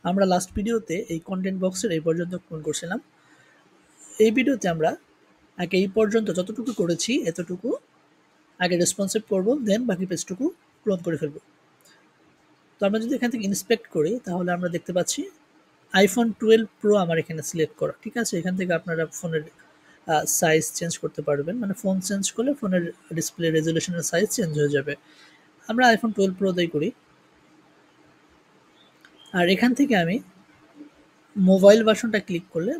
আমরা লাস্ট ভিডিওতে এই কন্টেন্ট বক্সের এই পর্যন্ত পূরণ করছিলাম। এই ভিডিওতে আমরা আগে এই পর্যন্ত যতটুকু করেছি এতটুকু আগে রেসপন্সিভ করব, দেন বাকি পেজটুকু ক্লোন করে ফেলব। তো আমরা যদি এখান থেকে ইন্সপেক্ট করি তাহলে আমরা দেখতে পাচ্ছি আইফোন 12 প্রো আমার এখানে সিলেক্ট করা। ঠিক আছে, এখান থেকে আপনারা ফোনের সাইজ চেঞ্জ করতে পারবেন, মানে ফোন চেঞ্জ করলে ফোনের ডিসপ্লে রেজলিউশনের সাইজ চেঞ্জ হয়ে যাবে। আমরা আইফোন 12 প্রো দিয়ে করি। আর এখান থেকে আমি মোবাইল ভার্সনটা ক্লিক করলে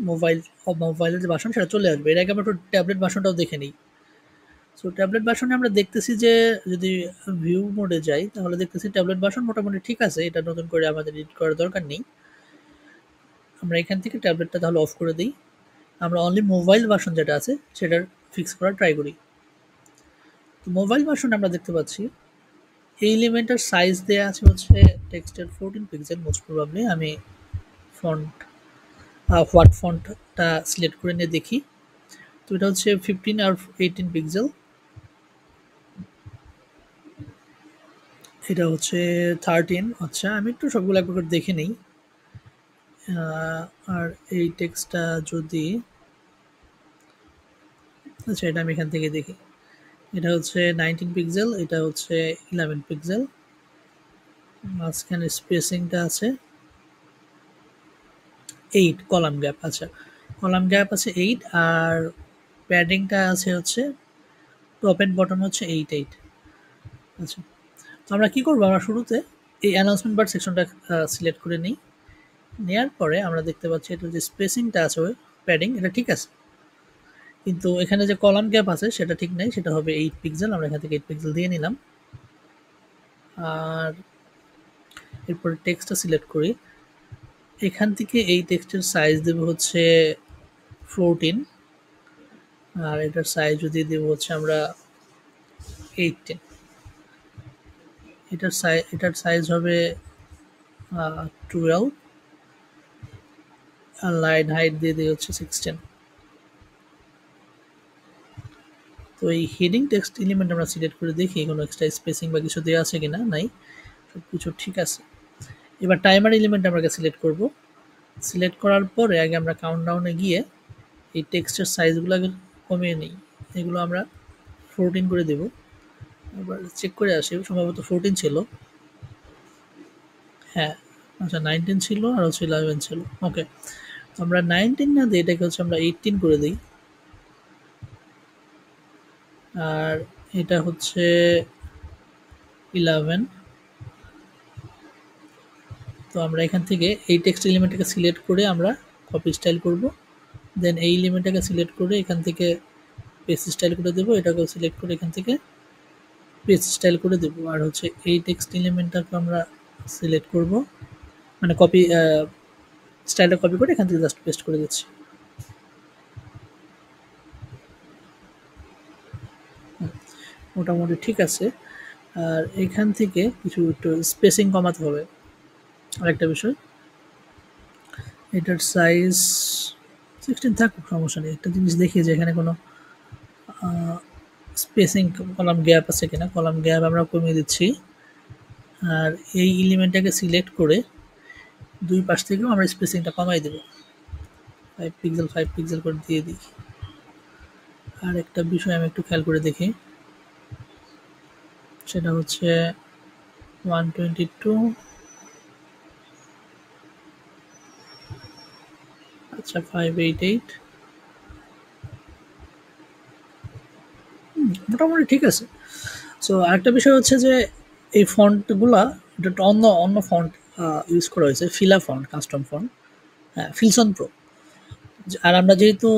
মোবাইলের যে ভার্সন সেটা চলে আসবে। এর আগে আমরা একটু ট্যাবলেট ভার্সনটাও দেখে নিই। সো ট্যাবলেট ভার্সনে আমরা দেখতেছি যে যদি ভিউ মোডে যাই তাহলে দেখতেছি ট্যাবলেট ভার্সন মোটামুটি ঠিক আছে, এটা নতুন করে আমাদের এডিট করার দরকার নেই। আমরা এখান থেকে ট্যাবলেটটা তাহলে অফ করে দিই। আমরা অনলি মোবাইল ভার্সন যেটা আছে সেটার ফিক্স করার ট্রাই করি। তো মোবাইল ভার্সন আমরা দেখতে পাচ্ছি এই এলিমেন্টের সাইজ দেওয়া আছে হচ্ছে টেক্সটের 14 পিক্সেল। মোস্ট প্রবাবলি আমি ফন্ট হোয়াট ফন্টটা সিলেক্ট করে নিয়ে দেখি। তো এটা হচ্ছে 15 আর 18 পিক্সেল, এটা হচ্ছে 13। আচ্ছা, আমি একটু সবগুলো একবার করে দেখে নিই। আর এই টেক্সটটা যদি আচ্ছা এটা আমি এখান থেকে দেখি, এটা হচ্ছে 19 পিক্সেল, এটা হচ্ছে 11 পিক্সেল। মাঝখানে স্পেসিংটা আছে 8 কলাম গ্যাপ। আচ্ছা, কলাম গ্যাপ আছে 8 আর প্যাডিংটা আছে হচ্ছে টপ এন্ড বটম হচ্ছে 8 আচ্ছা, তো আমরা কি করবো, আমরা শুরুতে এই অ্যানাউন্সমেন্ট বার সেকশনটা সিলেক্ট করে নিই। নেওয়ার পরে আমরা দেখতে পাচ্ছি এটা যে স্পেসিংটা আছে প্যাডিং এটা ঠিক আছে, কিন্তু এখানে যে কলাম গ্যাপ আছে সেটা ঠিক নাই, সেটা হবে 8 পিক্সেল। আমরা এখান থেকে 8 পিক্সেল দিয়ে নিলাম। আর এরপরে টেক্সটটা সিলেক্ট করি। এখান থেকে এই টেক্সটের সাইজ দেবো হচ্ছে 14 আর এটার সাইজ যদি দেবো হচ্ছে আমরা 18। এটার সাইজ হবে 12 আর লাইন হাইট দিয়ে দিই হচ্ছে 16। তো এই হেডিং টেক্সট এলিমেন্ট আমরা সিলেক্ট করে দেখি কোনো এক্সট্রা স্পেসিং বা কিছু দেওয়া আছে কিনা। নাই, সব কিছু ঠিক আছে। এবার টাইমার এলিমেন্ট আমরা সিলেক্ট করব। সিলেক্ট করার পরে আগে আমরা কাউন্টডাউনে গিয়ে এই টেক্সটের সাইজগুলো কমিয়ে নিই। এগুলো আমরা 14 করে দেব। এবার চেক করে আসি, সম্ভবত 14 ছিল। হ্যাঁ, আচ্ছা 19 ছিল আর হচ্ছে 11 ছিল। ওকে, আমরা 19 না দিই, এটাকে হচ্ছে আমরা 18 করে দিই। আর এটা হচ্ছে 11। তো আমরা এখান থেকে এই টেক্সট এলিমেন্টটাকে সিলেক্ট করে আমরা কপি স্টাইল করব। দেন এই এলিমেন্টটাকে সিলেক্ট করে এখান থেকে পেস্ট স্টাইল করে দেবো। এটাকেও সিলেক্ট করে এখান থেকে পেস্ট স্টাইল করে দেবো। আর হচ্ছে এই টেক্সট এলিমেন্টটাকে আমরা সিলেক্ট করব, মানে কপি স্টাইলটা কপি করে এখান থেকে জাস্ট পেস্ট করে দিচ্ছি। মোটামুটি ঠিক আছে। আর এখান থেকে কিছু একটু স্পেসিং কমাতে হবে। আরেকটা বিষয়, এটার সাইজ 16 থাকুক, সমস্যা নেই। একটা জিনিস দেখি যে এখানে কোনো স্পেসিং কলাম গ্যাপ আছে কিনা। কলাম গ্যাপ আমরা কমিয়ে দিচ্ছি। আর এই এলিমেন্টটাকে সিলেক্ট করে দুই পাশ থেকেও আমরা স্পেসিংটা কমাই দেব, 5 পিক্সেল করে দিয়ে দিই। আর একটা বিষয় আমি একটু খেয়াল করে দেখি, সেটা হচ্ছে 122। আচ্ছা 588। মোটামুটি ঠিক আছে। সো আরেকটা বিষয় হচ্ছে যে এই ফন্টগুলা এটা অন্য অন্য ফন্ট ইউজ করা হয়েছে, ফিলা ফন্ট, কাস্টম ফন্ট, হ্যাঁ ফিলসন প্রো। আর আমরা যেহেতু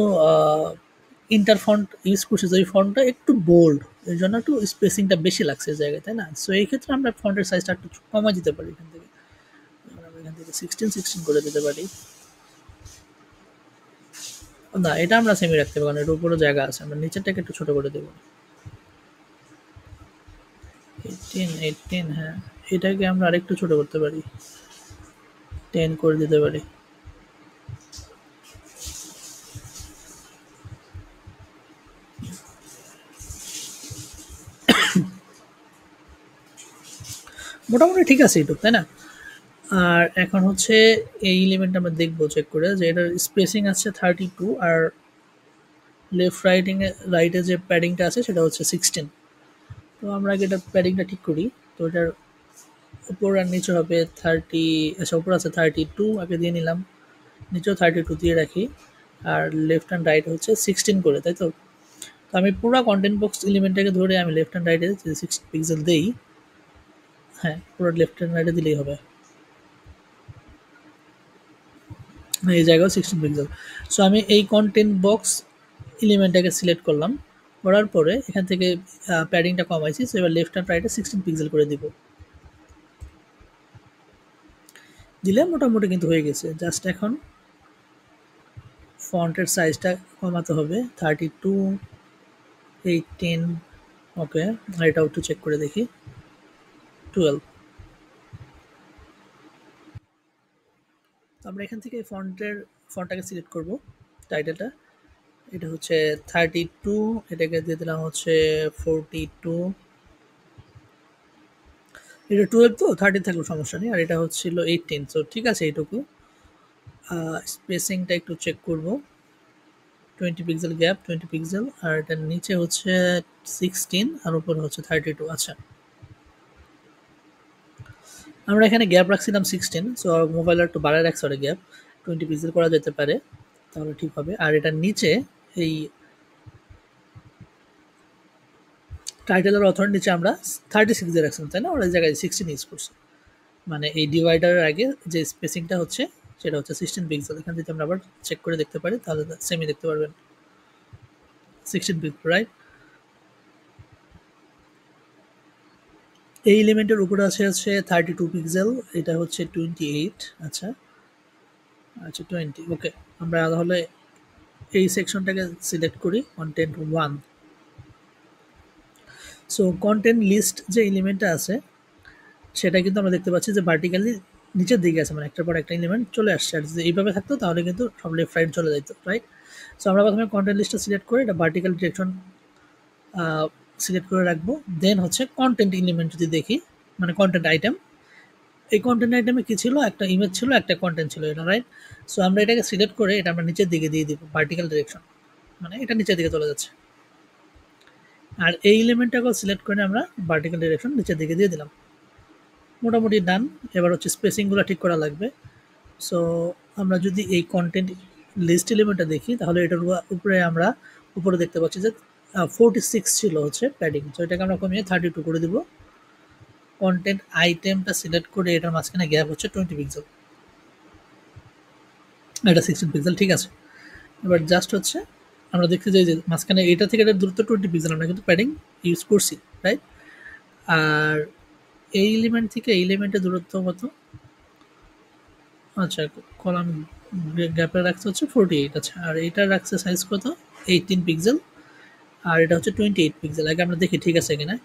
ইন্টার ফন্ট ইউজ করছি, ওই ফন্টটা একটু বোল্ড, এর জন্য একটু স্পেসিংটা বেশি লাগছে জায়গায়, তাই না? সো এই ক্ষেত্রে আমরা ফন্টের সাইজটা একটু কমা দিতে পারি এখান থেকে। আমরা এখান থেকে 16 করে দিতে পারি। না, এটা আমরা সেমি রাখতে পারি, কারণ এর উপরে জায়গা আছে। আমরা নিচেরটাকে একটু ছোট করে দেবো। 18, হ্যাঁ এটাকে আমরা আরেকটু ছোট করতে পারি, 10 করে দিতে পারি। মোটামুটি ঠিক আছে এইটুক, তাই না? আর এখন হচ্ছে এই এলিমেন্ট আমরা দেখবো চেক করে যে এটার স্পেসিং আছে 32 আর লেফট রাইটে যে প্যাডিংটা আছে সেটা হচ্ছে 16। তো আমরা আগে এটার প্যাডিংটা ঠিক করি। তো এটার উপর আর নিচে হবে 30, আচ্ছা উপর আছে 32 আগে দিয়ে নিলাম, নিচেও 32 দিয়ে রাখি, আর লেফট অ্যান্ড রাইট হচ্ছে 16 করে, তাই তো? তো আমি পুরো কন্টেন্ট বক্স এলিমেন্টটাকে ধরে আমি লেফট অ্যান্ড রাইটে যদি 6 পিক্সেল দেই, হ্যাঁ পুরো লেফট অ্যান্ড রাইটে দিলেই হবে, এই জায়গায় 16 পিক্সেল। সো আমি এই কন্টেন্ট বক্স এলিমেন্টটাকে সিলেক্ট করলাম, করার পরে এখান থেকে প্যাডিংটা কমাইছি। সো এবার লেফট অ্যান্ড রাইটে 16 পিক্সেল করে দিব, দিলে মোটামুটি কিন্তু হয়ে গেছে। জাস্ট এখন ফন্টের সাইজটা কমাতে হবে 32, 18, ওকে, আর এটাও একটু চেক করে দেখি 12। তো আমরা এখান থেকে ফন্টটাকে সিলেক্ট করব, টাইটেলটা এটা হচ্ছে 32, এটাকে দিয়ে দিলাম হচ্ছে 42, এটা 12 তো 13 থাকলেও সমস্যা নেই, আর এটা হচ্ছিল 18। তো ঠিক আছে এইটুকু। স্পেসিংটা একটু চেক করব, 20 পিক্সেল গ্যাপ, 20 পিক্সেল, আর এটার নিচে হচ্ছে 16 আর উপরে হচ্ছে 32। আচ্ছা আমরা এখানে গ্যাপ রাখছিলাম 16, সো মোবাইল একটু বাড়ায় রাখছে ওটা গ্যাপ, 20 পিক্সেল করা যেতে পারে, তাহলে ঠিক হবে। আর এটার নিচে এই টাইটেল আর অথর নিচে আমরা 36 দিয়ে রাখছিলাম, তাই না? ওরা এই জায়গায় 16 ইউজ করছে, মানে এই ডিভাইডারের আগে যে স্পেসিংটা হচ্ছে সেটা হচ্ছে 16 পিক্সেল। এখান থেকে আমরা আবার চেক করে দেখতে পারি, তাহলে সেমই দেখতে পারবেন 16 পিক্সেল, রাইট? এই এলিমেন্টের উপরে হচ্ছে 32 পিক্সেল, এটা হচ্ছে 28। আচ্ছা আচ্ছা 20, ওকে। আমরা তাহলে এই সেকশনটাকে সিলেক্ট করি, কন্টেন্ট 1। সো কন্টেন্ট লিস্ট যে এলিমেন্টটা আছে সেটা কিন্তু আমরা দেখতে পাচ্ছি যে ভার্টিক্যালি নিচের দিকে আছে, মানে একটার পর একটা এলিমেন্ট চলে আসছে। আর যদি এইভাবে থাকতো তাহলে কিন্তু সব লেফট রাইট চলে যেত, রাইট? সো আমরা প্রথমে কন্টেন্ট লিস্টটা সিলেক্ট করে এটা ভার্টিক্যাল ডিরেকশন সিলেক্ট করে রাখবো। দেন হচ্ছে কন্টেন্ট এলিমেন্ট যদি দেখি, মানে কন্টেন্ট আইটেম, এই কন্টেন্ট আইটেমে কি ছিল, একটা ইমেজ ছিল, একটা কন্টেন্ট ছিল, এটা রাইট? সো আমরা এটাকে সিলেক্ট করে এটা আমরা নিচের দিকে দিয়ে দিব ভার্টিক্যাল ডিরেকশন, মানে এটা নিচের দিকে চলে যাচ্ছে। আর এই এলিমেন্টটাকেও সিলেক্ট করে আমরা ভার্টিক্যাল ডিরেকশন নিচের দিকে দিয়ে দিলাম, মোটামুটি ডান। এবার হচ্ছে স্পেসিংগুলো ঠিক করা লাগবে। সো আমরা যদি এই কন্টেন্ট লিস্ট এলিমেন্টটা দেখি তাহলে এটার উপরে আমরা উপরে দেখতে পাচ্ছি যে 46 ছিল হচ্ছে প্যাডিং, তো এটাকে আমরা কমিয়ে 32 করে দিব। কন্টেন্ট আইটেমটা সিলেক্ট করে এটার মাঝখানে গ্যাপ হচ্ছে 20 পিক্সেল, এটা 16 পিক্সেল, ঠিক আছে। এবার জাস্ট হচ্ছে আমরা দেখতে চাই যে মাঝখানে এটা থেকে এটার দূরত্ব 20 পিক্সেল, আমরা কিন্তু প্যাডিং ইউজ করছি, রাইট? আর এই এলিমেন্ট থেকে এই এলিমেন্টের দূরত্ব কত? আচ্ছা কলাম গ্যাপে রাখছে হচ্ছে 48। আচ্ছা আর এইটা রাখছে সাইজ কত? 18 পিক্সেল, আর এটা হচ্ছে 28 পিক্সেল। আগে আমরা দেখি ঠিক আছে কিনা।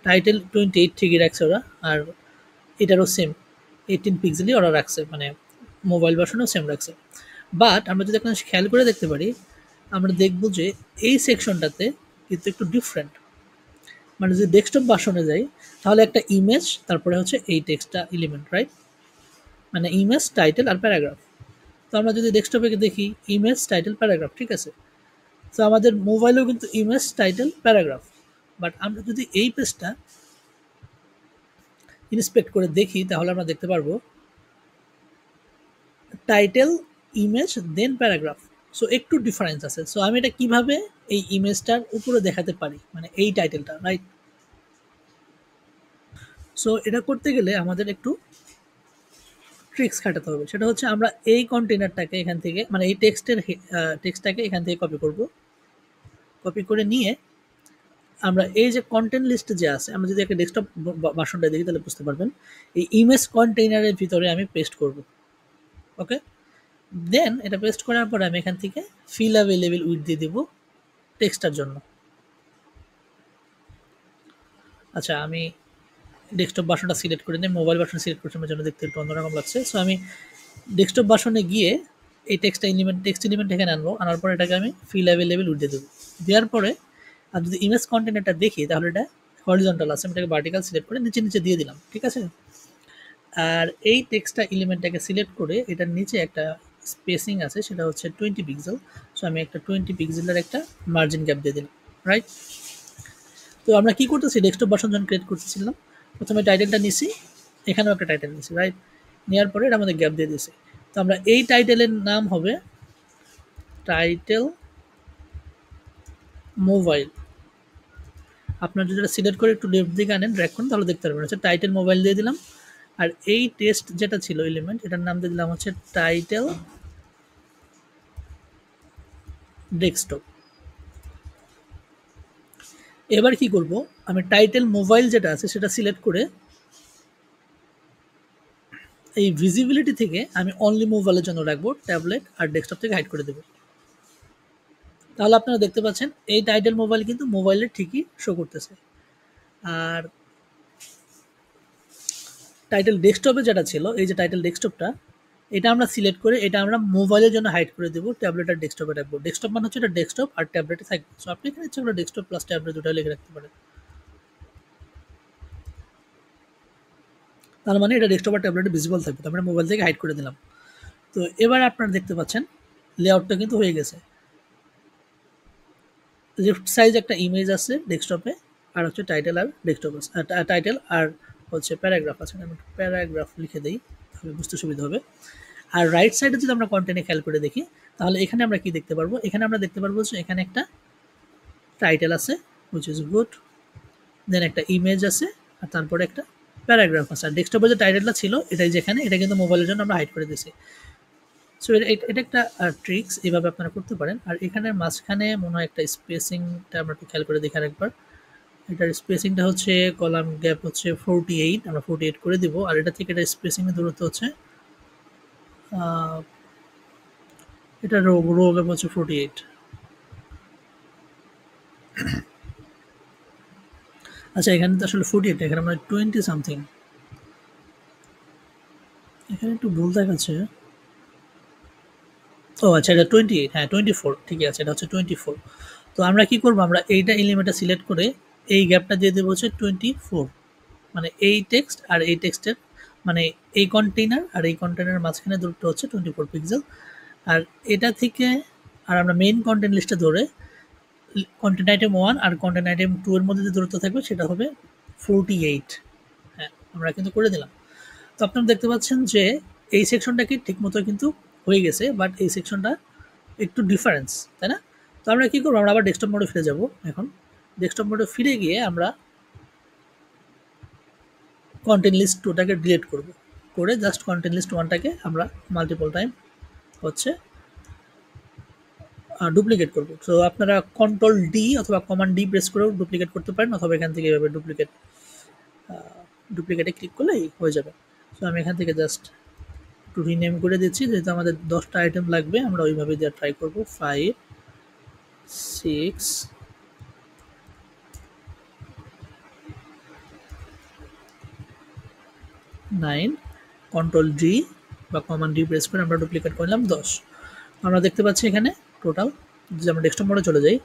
টাইটেল 28 ঠিকই রাখছে ওরা, আর এটারও সেম 18 পিক্সেলই ওরা রাখছে, মানে মোবাইল ভার্সনও সেম রাখছে। বাট আমরা যদি এখন খেয়াল করে দেখতে পারি, আমরা দেখব যে এই সেকশনটাতে কিন্তু একটু ডিফারেন্ট। মানে যদি ডেস্কটপ ভার্সনে যাই তাহলে একটা ইমেজ, তারপরে হচ্ছে এই টেক্সটটা এলিমেন্ট, রাইট? মানে ইমেজ, টাইটেল আর প্যারাগ্রাফ। তো আমরা যদি ডেস্কটপে দেখি ইমেজ, টাইটেল, প্যারাগ্রাফ, ঠিক আছে। তো আমাদের মোবাইলেও কিন্তু ইমেজ, টাইটেল, প্যারাগ্রাফ। বাট আমরা যদি এই পেজটা ইন্সপেক্ট করে দেখি তাহলে আমরা দেখতে পারবো টাইটেল, ইমেজ, দেন প্যারাগ্রাফ। সো একটু ডিফারেন্স আছে। সো আমি এটা কিভাবে এই ইমেজটার উপরে দেখাতে পারি, মানে এই টাইটেলটা, রাইট? সো এটা করতে গেলে আমাদের একটু ট্রিক্স খাটাতে হবে। সেটা হচ্ছে আমরা এই কন্টেনারটাকে এখান থেকে, মানে এই টেক্সটটাকে এখান থেকে কপি করব। কপি করে নিয়ে আমরা এই যে কন্টেন্ট লিস্টে যে আছে, আমরা যদি একটা ডেস্কটপ ভার্সনটা দেখি তাহলে বুঝতে পারবেন, এই ইমেজ কন্টেইনারের ভিতরে আমি পেস্ট করব। ওকে, দেন এটা পেস্ট করার পরে আমি এখান থেকে ফিল অ্যাভেলেবল উইথ দিয়ে দেবো টেক্সটার জন্য। আচ্ছা আমি ডেস্কটপ ভার্সনটা সিলেক্ট করে নিই, মোবাইল ভার্সন সিলেক্ট করছি আমার জন্য দেখতে একটু অন্যরকম লাগছে। সো আমি ডেস্কটপ ভার্সনে গিয়ে এই টেক্সট এলিমেন্ট এখানে আনবো, আনার পরে এটাকে আমি ফিল অ্যাভেলেবল উইথ দিয়ে দেবো। দেওয়ার পরে আর যদি ইমেজ কন্টেনারটা দেখি তাহলে এটা হরিজন্টাল আছে, আমি এটাকে ভার্টিক্যাল সিলেক্ট করে নিচে নিচে দিয়ে দিলাম, ঠিক আছে। আর এই টেক্সটটা এলিমেন্টটাকে সিলেক্ট করে এটার নিচে একটা স্পেসিং আছে, সেটা হচ্ছে 20 পিক্সেল। সো আমি একটা 20 পিক্সেলের একটা মার্জিন গ্যাপ দিয়ে দিলাম, রাইট? তো আমরা কি করতেছি, ডেস্কটপ ভার্সন যখন ক্রিয়েট করতেছিলাম, প্রথমে টাইটেলটা নিছি, এখানেও একটা টাইটেল নিছি, রাইট? নেওয়ার পরে এটার মধ্যে গ্যাপ দিয়ে দিছি। তো আমরা এই টাইটেলের নাম হবে টাইটেল মোবাইল। আপনার যদি এটা সিলেক্ট করে একটু লেফট দিকে আনেন, ড্র্যাগ করুন, তাহলে দেখতে পারবেন হচ্ছে টাইটেল মোবাইল দিয়ে দিলাম। আর এই টেক্সট যেটা ছিল এলিমেন্ট, এটার নাম দিয়ে দিলাম হচ্ছে টাইটেল ডেস্কটপ। এবার কি করব, আমি টাইটেল মোবাইল যেটা আছে সেটা সিলেক্ট করে এই ভিজিবিলিটি থেকে আমি অনলি মোবাইলের জন্য রাখবো, ট্যাবলেট আর ডেস্কটপ থেকে হাইড করে দেবো। তাহলে আপনারা দেখতে পাচ্ছেন এই টাইটেল মোবাইল কিন্তু মোবাইলে ঠিকই শো করতেছে। আর টাইটেল ডেস্কটপে যেটা ছিল, এই যে টাইটেল ডেস্কটপটা, এটা আমরা সিলেক্ট করে এটা আমরা মোবাইলের জন্য হাইড করে দেবো, ট্যাবলেট আর ডেস্কটপে রাখবো। ডেস্কটপ মানে হচ্ছে এটা ডেস্কটপ আর ট্যাবলেটে থাকবে। সো আপনি এখানে ইচ্ছা করে ডেস্কটপ প্লাস ট্যাবলেট দুটো লিখে রাখতে পারেন। তার মানে এটা ডেস্কটপ আর ট্যাবলেটে ভিজিবল থাকবে, তারপরে মোবাইল থেকে হাইড করে দিলাম। তো এবার আপনারা দেখতে পাচ্ছেন লেআউটটা কিন্তু হয়ে গেছে। লেফট সাইজ একটা ইমেজ আছে ডেস্কটপে, আর হচ্ছে টাইটেল আর ডেস্কটপ আছে, টাইটেল আর হচ্ছে প্যারাগ্রাফ আছে। আমি প্যারাগ্রাফ লিখে দিই, তাহলে বুঝতে সুবিধা হবে। আর রাইট সাইডে যদি আমরা কন্টেন্টে খেয়াল করে দেখি, তাহলে এখানে আমরা কি দেখতে পারবো, এখানে আমরা দেখতে পারবো যে এখানে একটা টাইটেল আছে হুইচ ইজ গুড, দেন একটা ইমেজ আছে, আর তারপরে একটা প্যারাগ্রাফ আছে। আর ডেস্কটপে যে টাইটেলটা ছিল এটাই যেখানে, এটা কিন্তু মোবাইলের জন্য আমরা হাইড করে দিয়েছি। সো এটা একটা ট্রিক্স, এভাবে আপনারা করতে পারেন। আর এখানের মাঝখানে মনে হয় একটা স্পেসিংটা আমরা একটু খেয়াল করে দেখি আরেকবার। এটার স্পেসিংটা হচ্ছে কলাম গ্যাপ হচ্ছে 48, আমরা 48 করে দিব। আর এটা থেকে এটা স্পেসিংয়ের দূরত্ব হচ্ছে এটা রো গ্যাপ হচ্ছে 48। আচ্ছা, এখানে তো আসলে 48, এখানে আমরা 20 সামথিং, এখানে একটু ভুল দেখাচ্ছে। ও আচ্ছা, এটা 28, হ্যাঁ 24, ঠিকই আছে, এটা হচ্ছে 24। তো আমরা কি করবো, আমরা এইটা এলিমেন্টটা সিলেক্ট করে এই গ্যাপটা দিয়ে দেবো হচ্ছে 24, মানে এই টেক্সট আর এই টেক্সটের, মানে এই কন্টেইনার আর এই কন্টেইনারের মাঝখানে দূরত্ব হচ্ছে 24 পিক্সেল। আর এটা থেকে আর আমরা মেইন কন্টেন্ট লিস্টে ধরে কন্টেন্ট আইটেম 1 আর কন্টেন্ট আইটেম 2 এর মধ্যে যে দূরত্ব থাকবে সেটা হবে 48। হ্যাঁ, আমরা কিন্তু করে দিলাম। তো আপনারা দেখতে পাচ্ছেন যে এই সেকশনটা কি ঠিকমতো কিন্তু হয়ে গেছে, বাট এই সেকশনটা একটু ডিফারেন্স, তাই না? তো আমরা কি করবো, আমরা আবার ডেস্কটপ মোডে ফিরে যাব। এখন ডেস্কটপ মোডে ফিরে গিয়ে আমরা কন্টেন্ট লিস্ট 2টাকে ডিলিট করব, করে জাস্ট কন্টেন্ট লিস্ট 1টাকে আমরা মাল্টিপল টাইম হচ্ছে ডুপ্লিকেট করব। সো আপনারা কন্ট্রোল ডি অথবা কমান্ড ডি প্রেস করেও ডুপ্লিকেট করতে পারেন, অথবা এখান থেকে এভাবে ডুপ্লিকেটে ক্লিক করলেই হয়ে যাবে। সো আমি এখান থেকে জাস্ট একটু রিনেম করে দিচ্ছি, যেহেতু আমাদের 10টা আইটেম লাগবে, আমরা ওইভাবে দিয়ে ট্রাই করব। 5, 6, 9, কন্ট্রোল ডি বা কমান্ড ডি প্রেস করে আমরা ডুপ্লিকেট করলাম 10। আমরা দেখতে পাচ্ছি এখানে টোটাল, যদি আমরা ডেস্কটপ মোডে চলে যাই,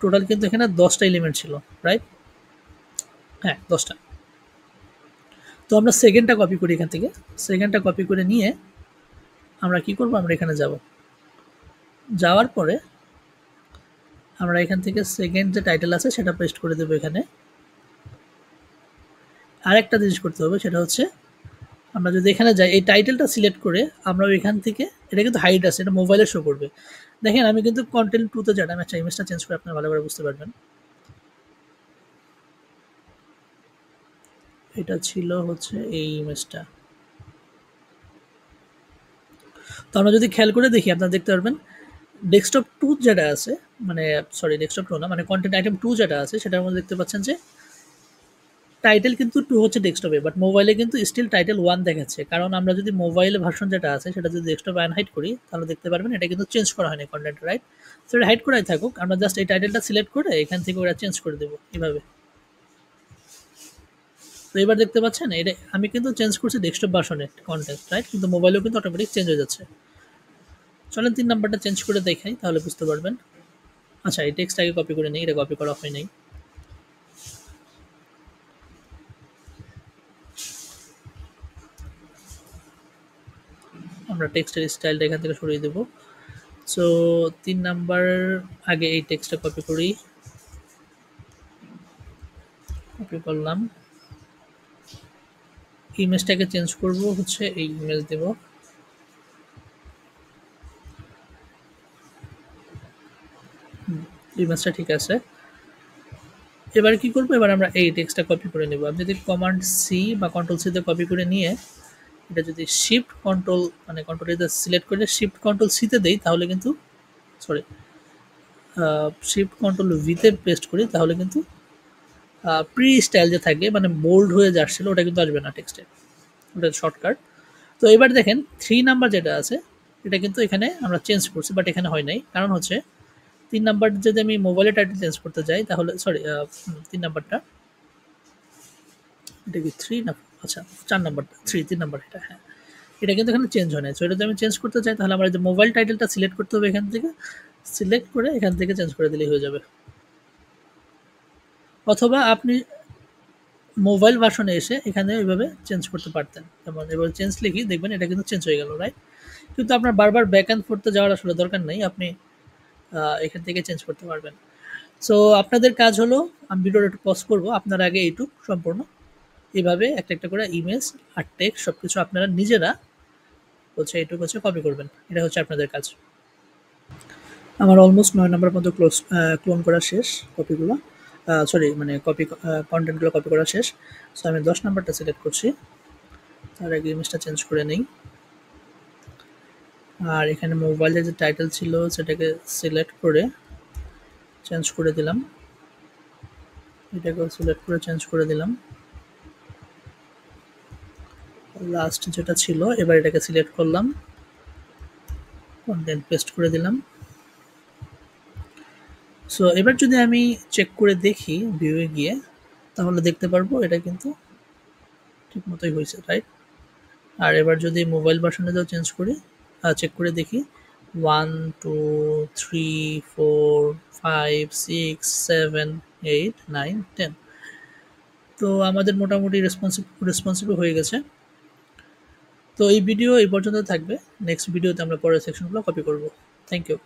টোটাল কিন্তু এখানে 10টা এলিমেন্ট ছিল, রাইট? হ্যাঁ, 10টা। তো আমরা সেকেন্ডটা কপি করি, এখান থেকে সেকেন্ডটা কপি করে নিয়ে আমরা কি করব, আমরা এখানে যাব, যাওয়ার পরে আমরা এখান থেকে সেকেন্ড যে টাইটেল আছে সেটা পেস্ট করে দেবো এখানে। আরেকটা জিনিস করতে হবে, সেটা হচ্ছে আমরা যদি এখানে যাই, এই টাইটেলটা সিলেক্ট করে আমরা এখান থেকে, এটা কিন্তু হাইড আছে, এটা মোবাইলে শো করবে। দেখেন আমি কিন্তু কন্টেন্ট 2তে যাই, আমি একটা ইমেজটা চেঞ্জ করে আপনারা ভালো করে বুঝতে পারবেন। এটা ছিল হচ্ছে এই ইমেজটা। তো আমরা যদি খেয়াল করে দেখি, আপনারা দেখতে পারবেন ডেস্কটপ 2 যেটা আছে, মানে সরি ডেস্কটপ 2 না, মানে কন্টেন্ট আইটেম 2 যেটা আছে সেটার মধ্যে দেখতে পাচ্ছেন যে টাইটেল কিন্তু 2 হচ্ছে ডেস্কটপে, বাট মোবাইলে কিন্তু স্টিল টাইটেল 1 দেখাচ্ছে। কারণ আমরা যদি মোবাইলে ভার্সন যেটা আছে সেটা যদি ডেস্কটপে আনহাইড করি, তাহলে দেখতে পারবেন এটা কিন্তু চেঞ্জ করা হয়নি কন্টেন্ট, রাইট? তো এটা হাইড করাই থাকুক, আমরা জাস্ট এই টাইটেলটা সিলেক্ট করে এখান থেকে ওটা চেঞ্জ করে দেবো এভাবে। তো এবার দেখতে পাচ্ছেন এটা আমি কিন্তু চেঞ্জ করছি ডেস্কটপ ভার্সনের কন্টেন্ট, রাইট? কিন্তু মোবাইলেও কিন্তু অটোমেটিক চেঞ্জ হয়ে যাচ্ছে। চলেন 3 নাম্বারটা চেঞ্জ করে দেখাই, তাহলে বুঝতে পারবেন। আচ্ছা, এই টেক্সটটাকে কপি করে নিই, এটা কপি করা হয় নাই। আমরা টেক্সটের স্টাইলটা এখান থেকে সরিয়ে দেব। সো 3 নাম্বার আগে এই টেক্সটটা কপি করি, কপি করলাম। ইমেজটাকে চেঞ্জ করব হচ্ছে এই ইমেজ দেব। ইমেজটা ঠিক আছে। এবার কি করব, এবার আমরা এই টেক্সটটা কপি করে নেব। আমি যদি কমান্ড সি বা কন্ট্রোল সি তে কপি করে নিয়ে এটা যদি শিফট কন্ট্রোল মানে কন্ট্রোল এটা সিলেক্ট করে শিফট কন্ট্রোল সি তে দেই তাহলে কিন্তু সরি শিফট কন্ট্রোল ভি তে পেস্ট করি তাহলে কিন্তু প্রি স্টাইল যে থাকে মানে বোল্ড হয়ে যাচ্ছিল ওটা কিন্তু আসবে না টেক্সটে, ওটা শর্টকাট। তো এবার দেখেন 3 নাম্বার যেটা আছে এটা কিন্তু এখানে আমরা চেঞ্জ করছি বাট এখানে হয় নাই, কারণ হচ্ছে 3 নাম্বার যদি আমি মোবাইলের টাইটেল চেঞ্জ করতে যাই তাহলে সরি 3 নাম্বারটা এটা কি 3 না আচ্ছা 4 নাম্বারটা 3 নাম্বার এটা, হ্যাঁ এটা কিন্তু এখানে চেঞ্জ হয় না। সো এটা যদি আমি চেঞ্জ করতে চাই তাহলে আমার যে মোবাইল টাইটেলটা সিলেক্ট করতে হবে, এখান থেকে সিলেক্ট করে এখান থেকে চেঞ্জ করে দিলেই হয়ে যাবে। অথবা আপনি মোবাইল ভার্সনে এসে এখানে এভাবে চেঞ্জ করতে পারতেন, যেমন এবার চেঞ্জ লিখি দেখবেন এটা কিন্তু চেঞ্জ হয়ে গেল, রাইট? কিন্তু আপনার বারবার ব্যাক অ্যান্ড ফোর্থে যাওয়ার আসলে দরকার নেই, আপনি এখান থেকে চেঞ্জ করতে পারবেন। সো আপনাদের কাজ হলো, আমি ভিডিওটা একটু পজ করবো, আপনার আগে এইটুক সম্পূর্ণ এভাবে একটা একটা করে ইমেজ আর টেক্সট সব কিছু আপনারা নিজেরা হচ্ছে এইটুকু হচ্ছে কপি করবেন, এটা হচ্ছে আপনাদের কাজ। আমার অলমোস্ট 9 নাম্বার মতো ক্লোন করা শেষ কপিগুলো, সরি মানে কপি কন্টেন্টগুলো কপি করা শেষ। সো আমি 10 নাম্বারটা সিলেক্ট করছি, তার আগে ইমেজটা চেঞ্জ করে নেই। আর এখানে মোবাইলের যে টাইটেল ছিল সেটাকে সিলেক্ট করে চেঞ্জ করে দিলাম, এটাকেও সিলেক্ট করে চেঞ্জ করে দিলাম। লাস্ট যেটা ছিল এবার এটাকে সিলেক্ট করলাম, কন্টেন্ট পেস্ট করে দিলাম। সো এবার যদি আমি চেক করে দেখি ভিউয়ে গিয়ে তাহলে দেখতে পারবো এটা কিন্তু ঠিক মতোই হয়েছে, রাইট? আর এবার যদি মোবাইল ভার্সনে যাও চেঞ্জ করি, চেক করে দেখি 1 2 3 4 5 6 7 8 9 10। তো আমাদের মোটামুটি রেসপন্সিবল হয়ে গেছে। তো এই ভিডিও এই পর্যন্ত থাকবে, নেক্সট ভিডিওতে আমরা পরের সেকশনগুলো কপি করব। Thank you.